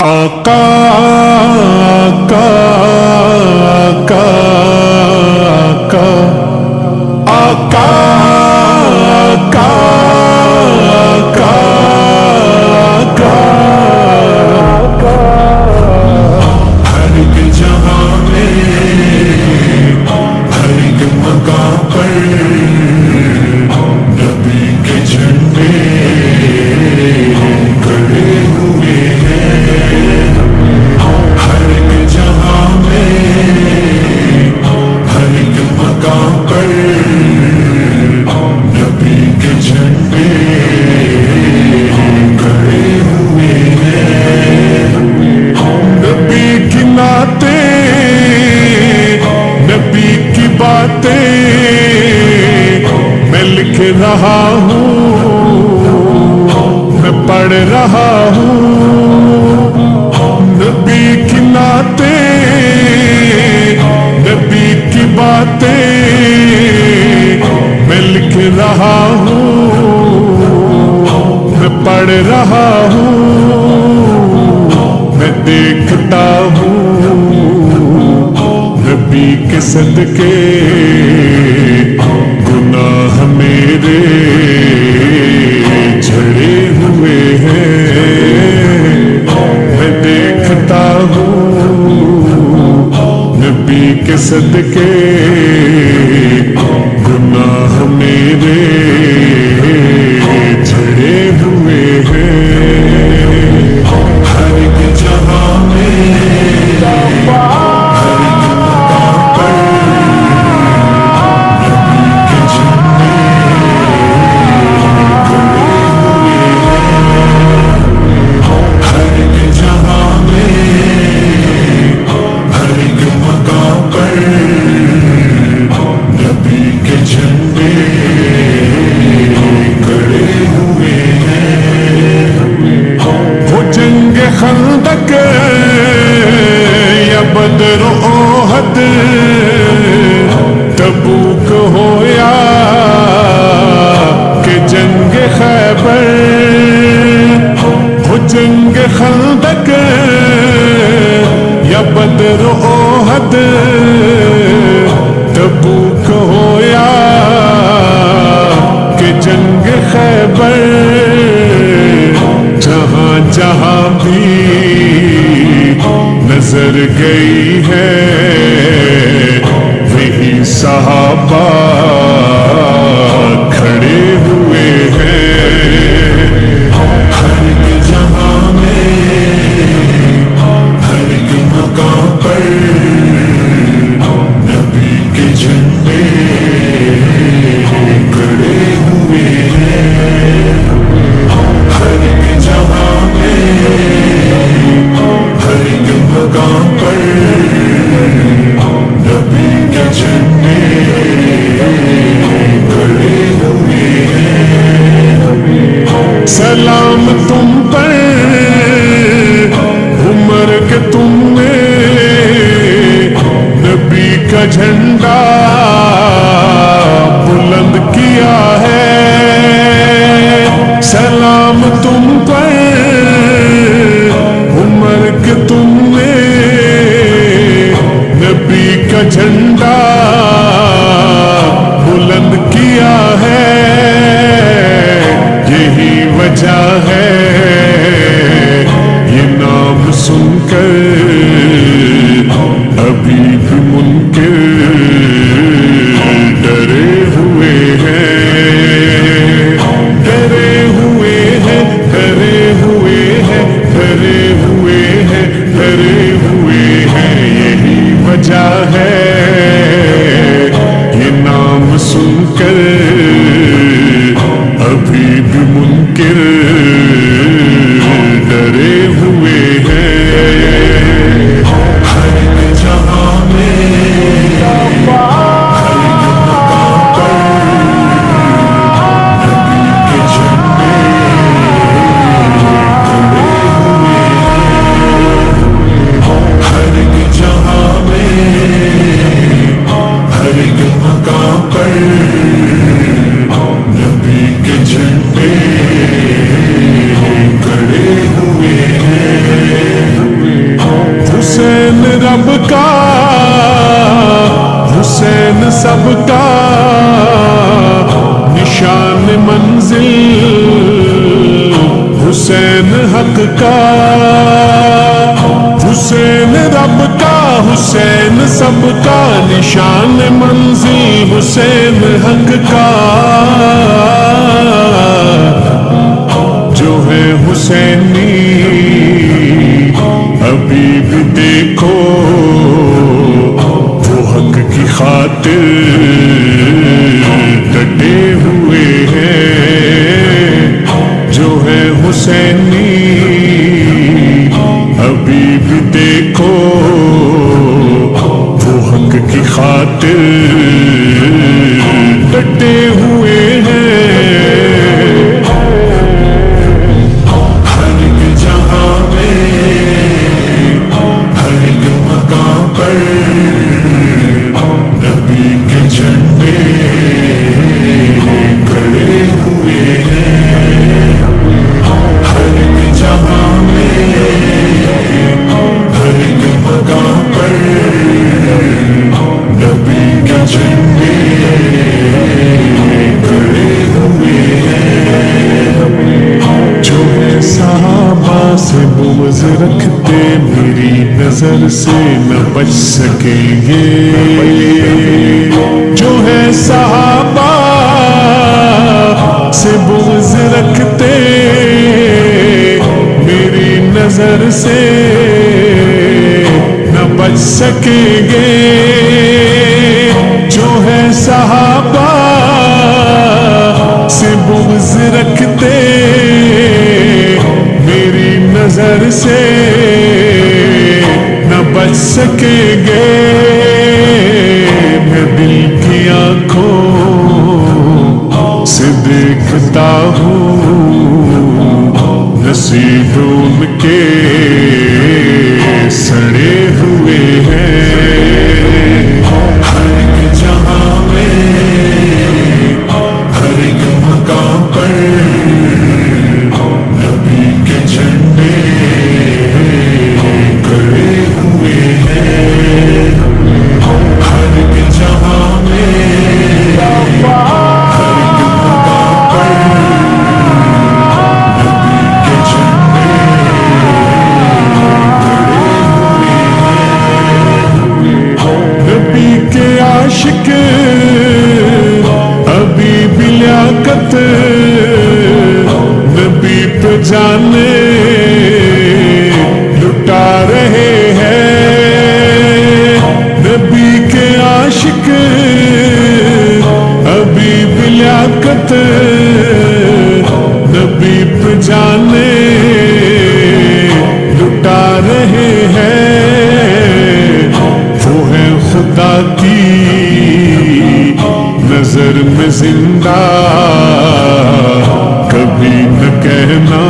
آقا آقا آقا آقا آقا آقا آقا ہر ایک جہاں میں ہر ایک مقام پر نبی کے جھنڈے کھڑے ہوئے ہیں. ہر ایک جہاں میں ہر ایک مقام پر نبی کے جھنڈے کھڑے ہوئے ہیں. نبی کی نعتیں نبی کی باتیں میں لکھ رہا ہوں، میں پڑھ رہا ہوں. نبی کی نعتیں نبی کی باتیں میں لکھ رہا ہوں، میں پڑھ رہا ہوں. میں دیکھتا ہوں نبی کے صدقے گناہ میرے جھڑے ہوئے ہیں. میں دیکھتا ہوں نبی کے صدقے گناہ میرے جھڑے ہوئے ہیں. ہر ایک جہاں میں ہر ایک مقام پر نبی کے جھنڈے کھڑے ہوئے ہیں. ہر ایک جہاں میں ہر ایک مقام پر نبی کے جھنڈے کھڑے ہوئے ہیں. وہ جنگ خندق یا بدر و احد تبوک ہو یا کہ جنگ خیبر، وہ جنگ خندق یا بدر و احد تبوک ہو یا کہ جنگ خیبر، جہاں جہاں بھی نظر گئی ہے وہی صحابہ کھڑے ہوئے ہیں. ہر ایک جہاں میں ہر ایک مقام پر نبی کے جھنڈے کھڑے ہوئے ہیں. ہر ایک جہاں میں ہر ایک مقام پر نبی کے جھنڈے کھڑے ہوئے ہیں. سلام تم پر عمر کے تم نے نبی کا جھنڈا بلند کیا ہے. سلام تم پر عمر کے تم نے نبی کا جھنڈا بلند کیا ہے. یہی وجہ ہے یہ نام سن کر ابھی بھی منکر ڈرے ہوئے ہیں. ڈرے ہوئے ہیں ڈرے ہوئے ہیں ڈرے ہوئے ہیں ڈرے ہوئے ہیں. یہی وجہ ہے یہ نام سن کر ابھی بھی منکر ڈرے ہوئے ہیں. ہر ایک جہاں میں سب کا نشان منزل حسین حق کا، حسین رب کا، حسین سب کا نشان منزل حسین حق کا، جو ہے حسینی ابھی بھی دیکھو وہ حق کی خاطر ڈٹے ہوئے ہیں، جو ہے حسینی ابھی بھی دیکھو وہ حق کی خاطر ڈٹے ہوئے ہیں۔ ہر ایک جہاں میں ہر ایک مقام پر نبی کے جھنڈے کھڑے ہوئے ہیں، ہر ایک جہاں میں ہر ایک مقام پر نبی کے جھنڈے کھڑے ہوئے ہیں، جو ہے صحابہ سے بغض رکھتے میری نظر سے نہ بچ سکیں گے، جو ہے صحابہ سے بغض رکھتے میری نظر سے نہ بچ سکیں گے، جو ہے صحابہ سے بغض رکھتے میری نظر سے نہ بچ سکیں گے، میں دل کی آنکھوں سے دیکھتا ہوں نصیب ان کے سڑے ہوئے ہیں، ہر ایک جہاں میں ہر ایک مقام پر نبی کے جھنڈے کھڑے ہوئے ہیں، ہر ایک جہاں میں ہر ایک مقام پر نبی کے جھنڈے کھڑے ہوئے ہیں، نبی کے عاشق ابھی بھی لیاقت نبی پہ جانے لٹا رہے ہیں، نبی کے عاشق ابھی بھی لیاقت نبی پہ جانے لٹا رہے ہیں، وہ ہے خدا کی نظر میں زندہ کبھی نہ کہنا